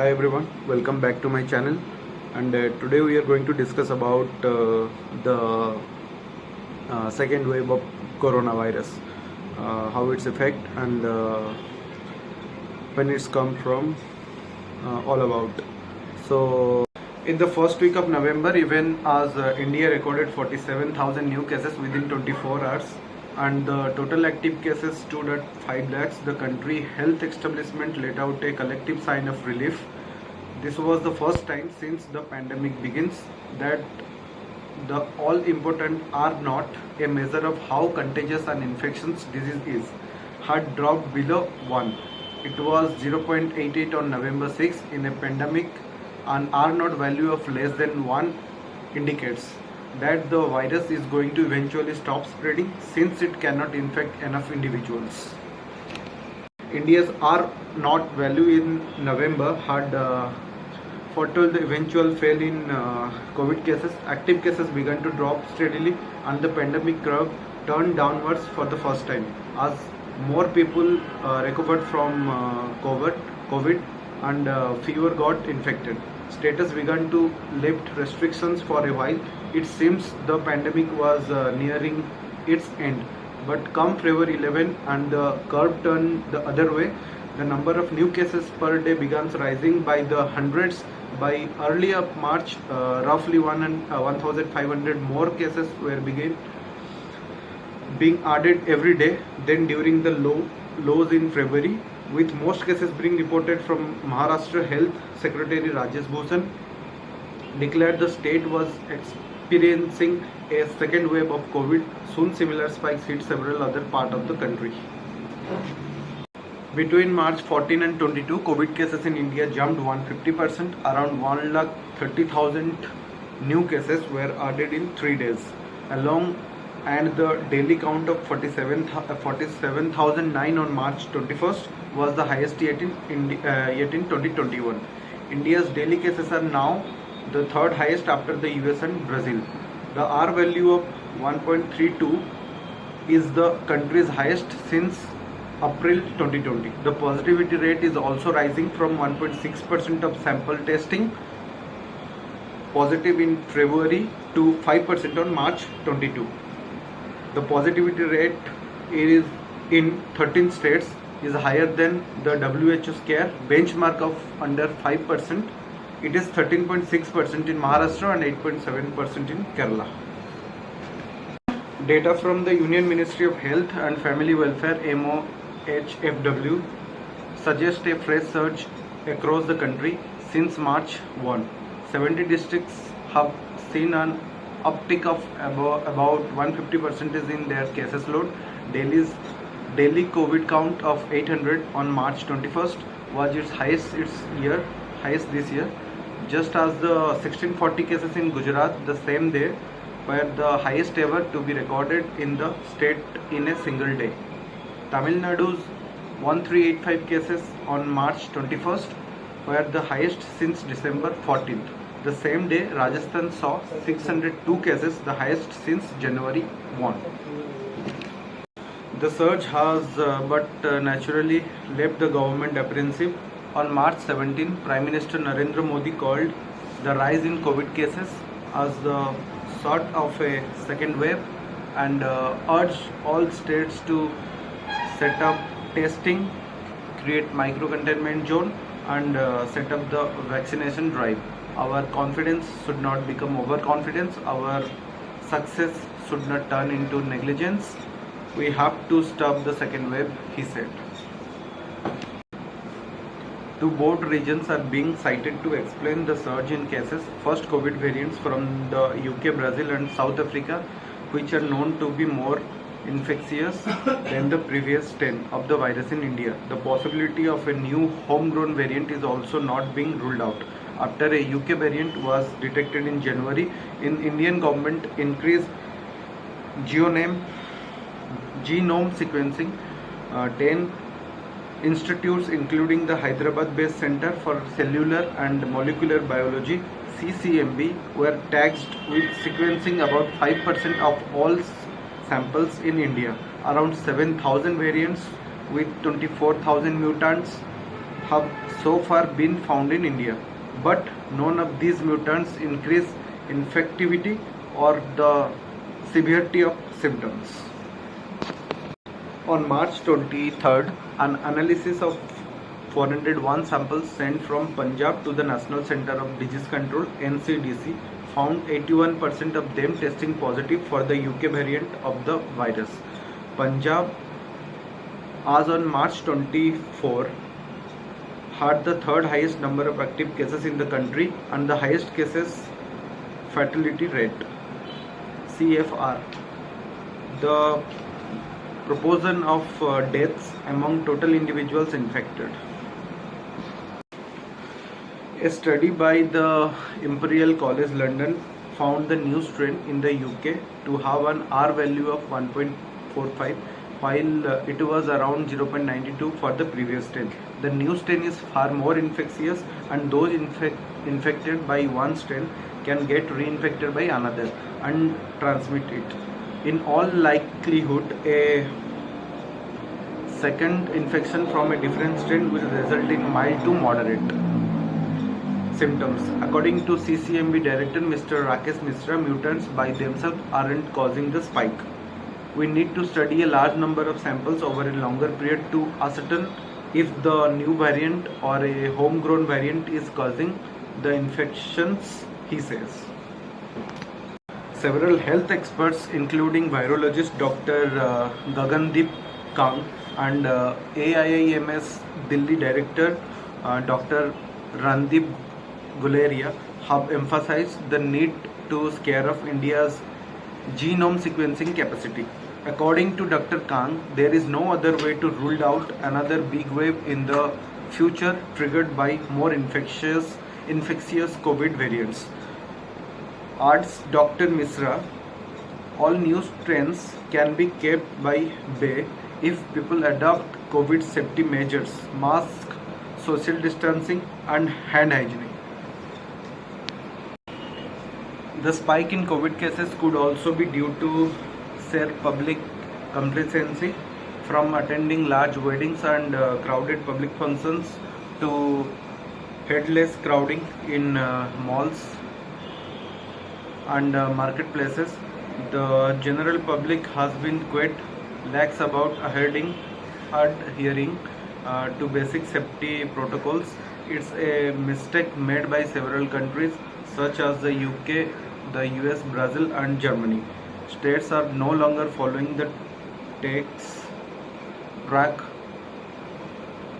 Hi everyone, welcome back to my channel. And today we are going to discuss about the second wave of coronavirus, how its effect and when it's come from, all about. So in the first week of November, even as India recorded 47,000 new cases within 24 hours and the total active cases stood at 5 lakhs, the country health establishment let out a collective sign of relief. This was the first time since the pandemic begins that the all important R naught, a measure of how contagious an infectious disease is, had dropped below 1. It was 0.88 on November 6. In a pandemic, an R naught value of less than 1 indicates that the virus is going to eventually stop spreading since it cannot infect enough individuals. India's R naught value in November had foretold the eventual fall in COVID cases. Active cases began to drop steadily and the pandemic curve turned downwards for the first time as more people recovered from COVID and fewer got infected. States began to lift restrictions for a while. It seems the pandemic was nearing its end. But come February 11 and the curve turned the other way. The number of new cases per day began rising by the hundreds. By early of March, roughly 1,500 more cases were being added every day than during the lows in February, with most cases being reported from Maharashtra. Health Secretary Rajesh Bhushan declared the state was experiencing a second wave of COVID. Soon similar spikes hit several other parts of the country. Between March 14 and 22, COVID cases in India jumped 150%. Around 1,30,000 new cases were added in 3 days. And the daily count of 47,009 on March 21st was the highest yet in 2021. India's daily cases are now the third highest after the US and Brazil. The R value of 1.32 is the country's highest since April 2020. The positivity rate is also rising from 1.6% of sample testing positive in February to 5% on March 22. The positivity rate is in 13 states is higher than the WHO scare benchmark of under 5%. It is 13.6% in Maharashtra and 8.7% in Kerala. Data from the Union Ministry of Health and Family Welfare MOHFW suggest a fresh surge across the country since March 1. 70 districts have seen an uptick of about 150% in their cases load. Daily COVID count of 800 on March 21st was its highest this year, just as the 1640 cases in Gujarat the same day were the highest ever to be recorded in the state in a single day. Tamil Nadu's 1385 cases on March 21st were the highest since December 14th. The same day, Rajasthan saw 602 cases, the highest since January 1. The surge has naturally left the government apprehensive. On March 17, Prime Minister Narendra Modi called the rise in COVID cases as the sort of a second wave and urged all states to set up testing, create micro-containment zone and set up the vaccination drive. Our confidence should not become overconfidence. Our success should not turn into negligence. We have to stop the second wave, he said. Two board regions are being cited to explain the surge in cases. First, COVID variants from the UK, Brazil and South Africa, which are known to be more infectious than the previous 10 of the virus in India. The possibility of a new homegrown variant is also not being ruled out. After a UK variant was detected in January, Indian government increased genome sequencing. 10 institutes, including the Hyderabad-based Center for Cellular and Molecular Biology (CCMB), were tasked with sequencing about 5% of all samples in India. Around 7,000 variants with 24,000 mutants have so far been found in India, but none of these mutants increase infectivity or the severity of symptoms. On March 23rd, an analysis of 401 samples sent from Punjab to the National Centre of Disease Control (NCDC) found 81% of them testing positive for the UK variant of the virus. Punjab, as on March 24, had the third highest number of active cases in the country and the highest cases fatality rate (CFR). The proportion of deaths among total individuals infected. A study by the Imperial College London found the new strain in the UK to have an R value of 1.45, while it was around 0.92 for the previous strain. The new strain is far more infectious, and those infected by one strain can get reinfected by another and transmit it. In all likelihood, a second infection from a different strain will result in mild to moderate symptoms. According to CCMB Director Mr. Rakesh Misra, mutants by themselves aren't causing the spike. We need to study a large number of samples over a longer period to ascertain if the new variant or a homegrown variant is causing the infections, he says. Several health experts, including virologist Dr. Gagandeep Kang and AIIMS Delhi Director Dr. Randeep Guleria, have emphasized the need to scale up India's genome sequencing capacity. According to Dr. Kang, there is no other way to rule out another big wave in the future triggered by more infectious COVID variants. Adds Dr. Misra, all new strains can be kept by bay if people adopt COVID safety measures, mask, social distancing and hand hygiene. The spike in COVID cases could also be due to sheer public complacency, from attending large weddings and crowded public functions to headless crowding in malls and marketplaces. The general public has been quite lax about adhering to basic safety protocols. It's a mistake made by several countries such as the UK, the US, Brazil and Germany. States are no longer following the track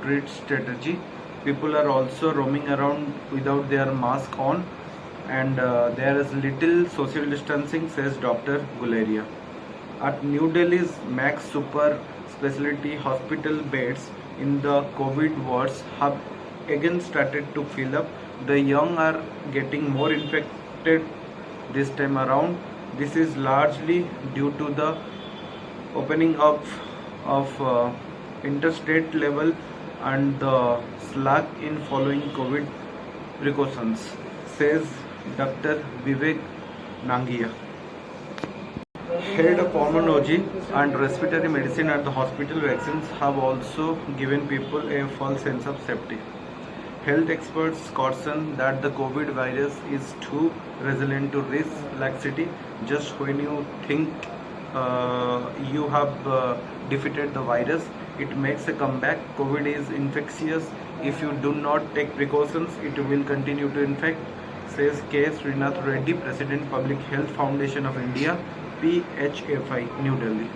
treat strategy. People are also roaming around without their mask on, and there is little social distancing, says Dr. Guleria. At New Delhi's Max Super Specialty Hospital, beds in the COVID wards have again started to fill up. The young are getting more infected this time around. This is largely due to the opening up of interstate level and the slack in following COVID precautions, says Dr. Vivek Nangia, head of pulmonology and respiratory medicine at the hospital. Vaccines have also given people a false sense of safety. Health experts caution that the COVID virus is too resilient to risk laxity. Just when you think you have defeated the virus, it makes a comeback. COVID is infectious. If you do not take precautions, it will continue to infect, says K. Srinath Reddy, President, Public Health Foundation of India, PHFI, New Delhi.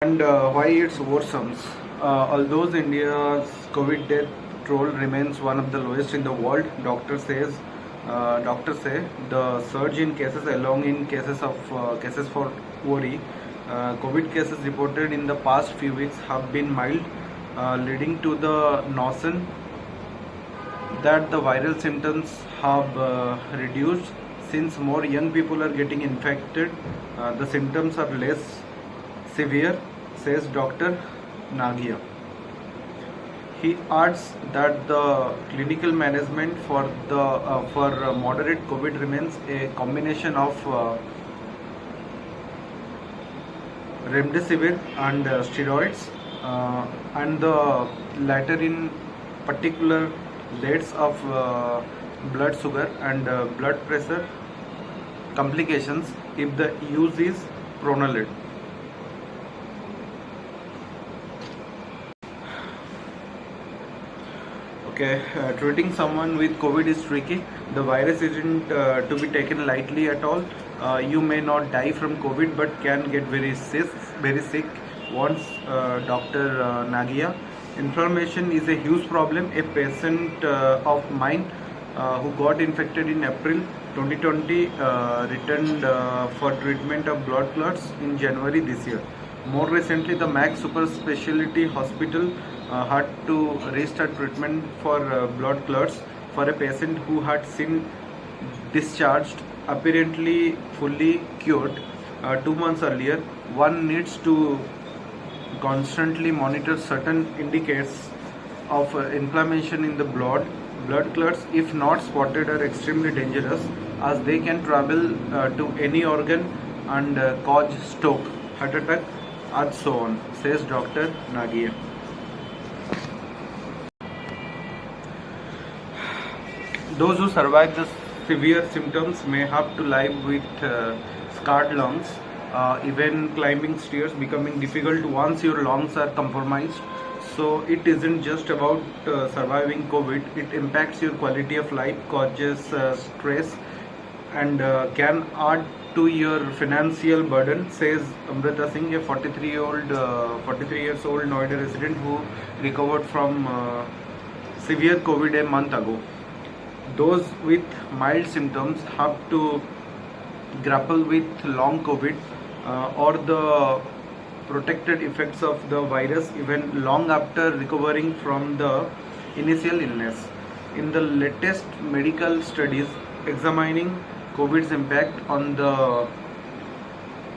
And why it's worsens. Although India's COVID death toll remains one of the lowest in the world, doctors say the surge in cases along in cases for worry. COVID cases reported in the past few weeks have been mild, leading to the notion that the viral symptoms have reduced. Since more young people are getting infected, the symptoms are less severe, says Dr. Nagia. He adds that the clinical management for moderate COVID remains a combination of remdesivir and steroids. and the latter in particular rates of blood sugar and blood pressure complications if the use is prolonged. Okay, treating someone with COVID is tricky. The virus isn't to be taken lightly at all. You may not die from COVID, but can get very sick. Once Dr. Nagia. Inflammation is a huge problem. A patient of mine who got infected in April 2020 returned for treatment of blood clots in January this year. More recently, the Max Super Specialty Hospital had to restart treatment for blood clots for a patient who had been discharged, apparently fully cured 2 months earlier. One needs to constantly monitor certain indicators of inflammation in the blood. Blood clots, if not spotted, are extremely dangerous as they can travel to any organ and cause stroke, heart attack, and so on, says Dr. Nagia. Those who survive the severe symptoms may have to live with scarred lungs, even climbing stairs becoming difficult once your lungs are compromised. So it isn't just about surviving COVID, it impacts your quality of life, causes stress, and can add to your financial burden, says Amrita Singh, a 43 years old Noida resident who recovered from severe COVID a month ago. Those with mild symptoms have to grapple with long COVID or the protected effects of the virus even long after recovering from the initial illness. In the latest medical studies examining COVID's impact on the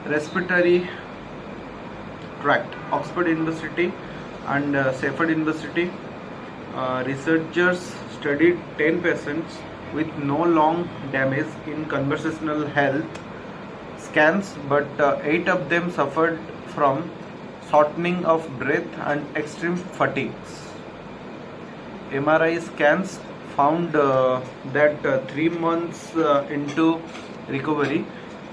respiratory tract, Oxford University and Stanford University researchers studied 10 patients with no lung damage in conversational health scans, but 8 of them suffered from shortening of breath and extreme fatigue. MRI scans found that 3 months into recovery,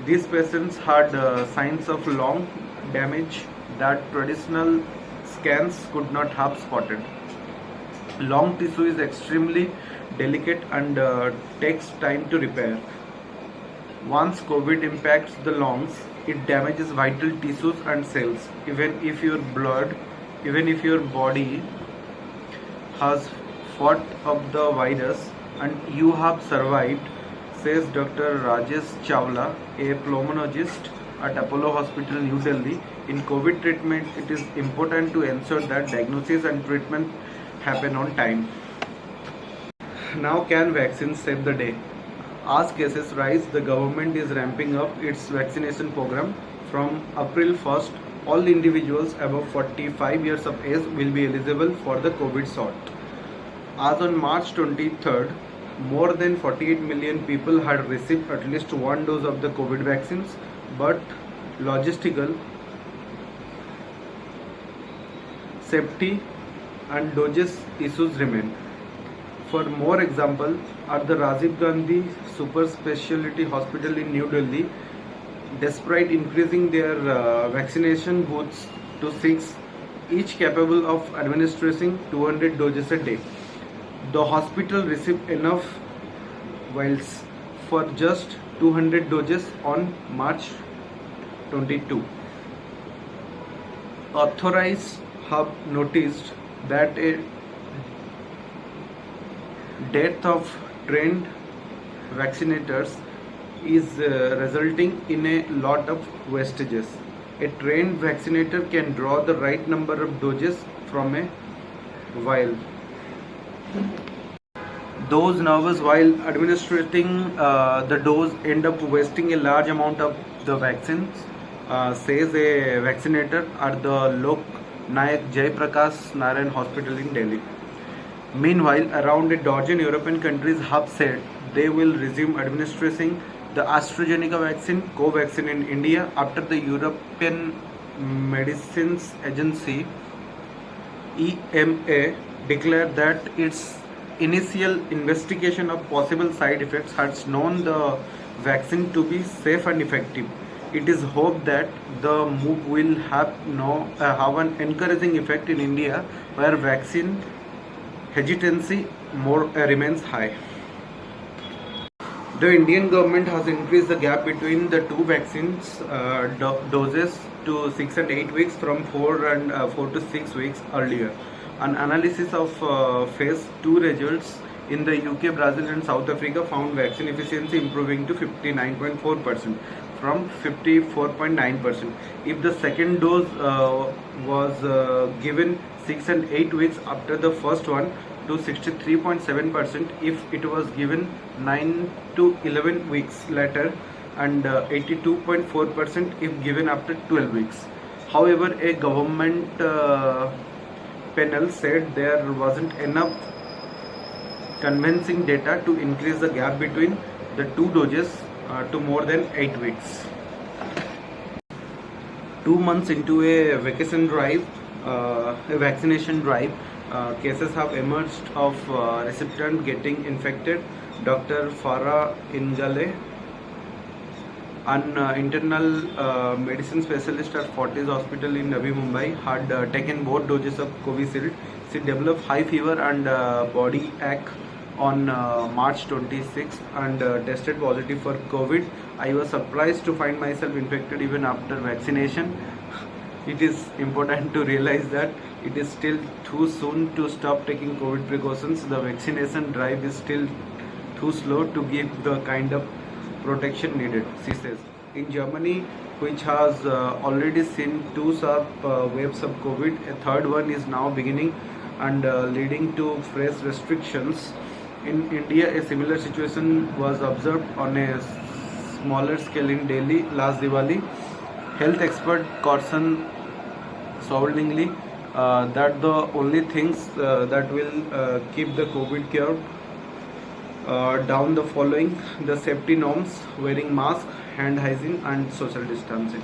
these patients had signs of lung damage that traditional scans could not have spotted. Lung tissue is extremely delicate and takes time to repair. Once COVID impacts the lungs, it damages vital tissues and cells. Even if your body has fought off the virus and you have survived, says Dr. Rajesh Chawla, a pulmonologist at Apollo Hospital, New Delhi. In COVID treatment, it is important to ensure that diagnosis and treatment happen on time. Now, can vaccines save the day? As cases rise, the government is ramping up its vaccination program. From April 1st, all individuals above 45 years of age will be eligible for the COVID shot. As on March 23rd, more than 48 million people had received at least one dose of the COVID vaccines, but logistical, safety and dosage issues remain. For more example, at the Rajiv Gandhi Super Specialty Hospital in New Delhi, despite increasing their vaccination booths to 6, each capable of administering 200 doses a day, the hospital received enough vials for just 200 doses on March 22. Authorities have noticed that a dearth of trained vaccinators is resulting in a lot of wastages. A trained vaccinator can draw the right number of doses from a vial. Those nervous while administering the dose end up wasting a large amount of the vaccines, says a vaccinator at the Lok Nayak Jaiprakash Narayan Hospital in Delhi. Meanwhile, around a dozen European countries have said they will resume administering the AstraZeneca vaccine, Covaxin in India, after the European Medicines Agency EMA declared that its initial investigation of possible side effects has known the vaccine to be safe and effective. It is hoped that the move will have an encouraging effect in India, where vaccine hesitancy remains high. The Indian government has increased the gap between the two vaccines doses to 6 and 8 weeks from 4 to 6 weeks earlier. An analysis of phase 2 results in the UK, Brazil and South Africa found vaccine efficiency improving to 59.4% from 54.9%. If the second dose was given 6 and 8 weeks after the first one, to 63.7% if it was given 9 to 11 weeks later, and 82.4% if given after 12 weeks. However, a government panel said there wasn't enough convincing data to increase the gap between the two doses to more than 8 weeks. 2 months into a vaccination drive, cases have emerged of recipient getting infected. Dr. Farah Ingale, an internal medicine specialist at Fortis Hospital in Navi Mumbai, had taken both doses of Covishield. She developed high fever and body ache on March 26th and tested positive for COVID. I was surprised to find myself infected even after vaccination. It is important to realize that it is still too soon to stop taking COVID precautions. The vaccination drive is still too slow to give the kind of protection needed, she says. In Germany, which has already seen two waves of COVID, a third one is now beginning and leading to fresh restrictions. In India, a similar situation was observed on a smaller scale in Delhi last Diwali. Health expert caution soundingly that the only things that will keep the COVID curve down the following: the safety norms, wearing mask, hand hygiene and social distancing.